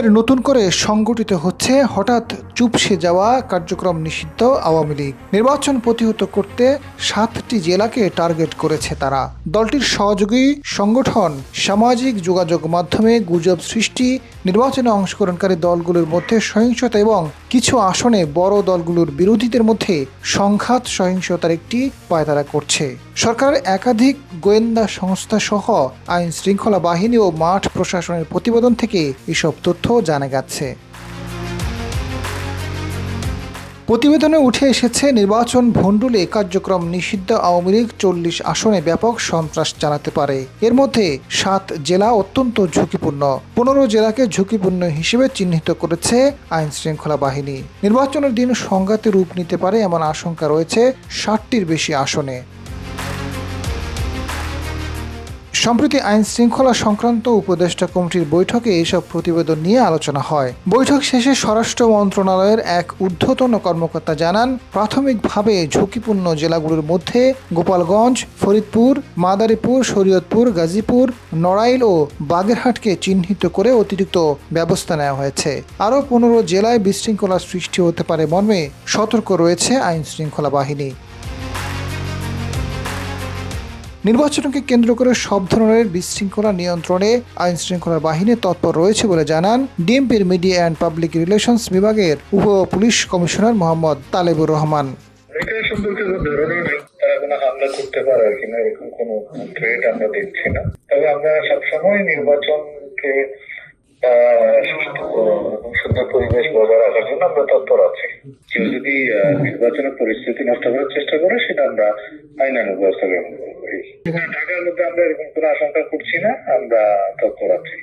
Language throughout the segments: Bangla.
ফের নতুন করে সংগঠিত হচ্ছে হঠাৎ চুপসে যাওয়া কার্যক্রম নিষিদ্ধ আওয়ামী লীগ। নির্বাচন প্রতিহত করতে 7টি জেলাকে টার্গেট করেছে তারা। দলটির সহযোগী সংগঠন সামাজিক যোগাযোগ মাধ্যমে গুজব সৃষ্টি, নির্বাচনে অংশগ্রহণকারী দলগুলোর মধ্যে সহিংসতা এবং কিছু আসনে বড় দলগুলোর বিরোধীদের মধ্যে সংঘাত সহিংসতার একটি পায়তারা করছে। সরকারের একাধিক গোয়েন্দা সংস্থা সহ আইন শৃঙ্খলা বাহিনী ও মাঠ প্রশাসনের প্রতিবেদন থেকে এসব তথ্য জানা গেছে। প্রতিবেদনে উঠে এসেছে নির্বাচন ভণ্ডুলে কার্যক্রম নিষিদ্ধ আওয়ামী লীগ 40 আসনে ব্যাপক সন্ত্রাস চালাতে পারে। এর মধ্যে 7 জেলা অত্যন্ত ঝুঁকিপূর্ণ, 15 জেলাকে ঝুঁকিপূর্ণ হিসেবে চিহ্নিত করেছে আইন শৃঙ্খলা বাহিনী। নির্বাচনের দিন সংঘাতে রূপ নিতে পারে এমন আশঙ্কা রয়েছে 60টির বেশি আসনে। সম্প্রতি আইন শৃঙ্খলা সংক্রান্ত উপদেষ্টা কমিটির বৈঠকে এসব প্রতিবেদন নিয়ে আলোচনা হয়। বৈঠক শেষে স্বরাষ্ট্র মন্ত্রণালয়ের এক ঊর্ধ্বতন কর্মকর্তা জানান, প্রাথমিকভাবে ঝুঁকিপূর্ণ জেলাগুলোর মধ্যে গোপালগঞ্জ, ফরিদপুর, মাদারীপুর, শরীয়তপুর, গাজীপুর, নড়াইল ও বাগেরহাটকে চিহ্নিত করে অতিরিক্ত ব্যবস্থা নেওয়া হয়েছে। আরও 15 জেলায় বিশৃঙ্খলা সৃষ্টি হতে পারে মর্মে সতর্ক রয়েছে আইন শৃঙ্খলা বাহিনী। নির্বাচনকে কেন্দ্র করে সব ধরনের বিশৃঙ্খলা নিয়ন্ত্রণে আইন শৃঙ্খলা বাহিনী তৎপর রয়েছে বলে জানান ডিএমপির মিডিয়া অ্যান্ড পাবলিক রিলেশনস বিভাগের উপ পুলিশ কমিশনার মোহাম্মদ তালেবুর রহমান। সম্পর্কে তারা কোনো হামলা করতে পারে কিনা এরকম কোনো থ্রেট আমরা দেখছি না। তবে আমরা সবসময় নির্বাচনকে সুন্দর পরিবেশ বজায় রাখার জন্য আমরা তৎপর আছি। কেউ যদি নির্বাচনের পরিস্থিতি নষ্ট করার চেষ্টা করে সেটা আমরা আইনানুগ ব্যবস্থা গ্রহণ করবো। ঢাকার মধ্যে আমরা এরকম কোনো আশঙ্কা করছি না, আমরা তৎপর আছি।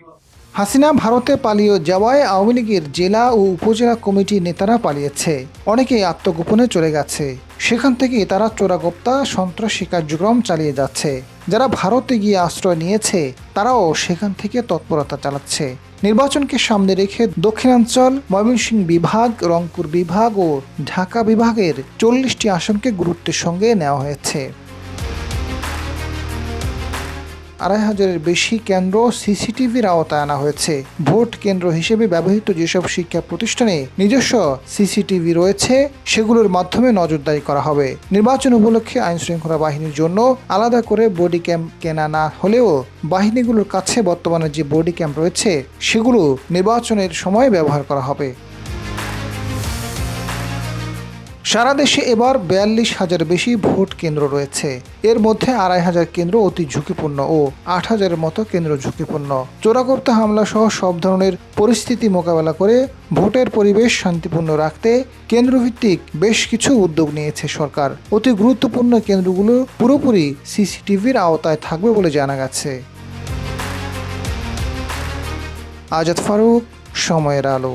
হাসিনা ভারতে পালিয়ে যাওয়ায় আওয়ামী লীগের জেলা ও উপজেলা কমিটির নেতারা পালিয়েছে, অনেকেই আত্মগোপনে চলে গেছে। সেখান থেকে তারা চোরাগোপ্তা সন্ত্রাসী কার্যক্রম চালিয়ে যাচ্ছে। যারা ভারতে গিয়ে আশ্রয় নিয়েছে তারাও সেখান থেকে তৎপরতা চালাচ্ছে। নির্বাচনকে সামনে রেখে দক্ষিণাঞ্চল, ময়মনসিংহ বিভাগ, রংপুর বিভাগ ও ঢাকা বিভাগের 40টি আসনকে গুরুত্বের সঙ্গে নেওয়া হয়েছে। 2500-এর বেশি কেন্দ্র সিসিটিভির আওতায় আনা হয়েছে। ভোট কেন্দ্র হিসেবে ব্যবহৃত যেসব শিক্ষা প্রতিষ্ঠানে নিজস্ব সিসিটিভি রয়েছে সেগুলোর মাধ্যমে নজরদারি করা হবে। নির্বাচন উপলক্ষে আইন শৃঙ্খলা বাহিনীর জন্য আলাদা করে বডি ক্যাম কেনা না হলেও বাহিনীগুলোর কাছে বর্তমানে যে বডি ক্যাম রয়েছে সেগুলো নির্বাচনের সময় ব্যবহার করা হবে। সারা দেশে এবার 42,000 বেশি ভোট কেন্দ্র রয়েছে। এর মধ্যে 2,500 কেন্দ্র অতি ঝুঁকিপূর্ণ ও 8,000-এর মতো কেন্দ্র ঝুঁকিপূর্ণ। চোরাগোপ্তা হামলা সহ সব ধরনের পরিস্থিতি মোকাবেলা করে ভোটের পরিবেশ শান্তিপূর্ণ রাখতে কেন্দ্রভিত্তিক বেশ কিছু উদ্যোগ নিয়েছে সরকার। অতি গুরুত্বপূর্ণ কেন্দ্রগুলো পুরোপুরি সিসিটিভির আওতায় থাকবে বলে জানা গেছে। আজাদ ফারুক, সময়ের আলো।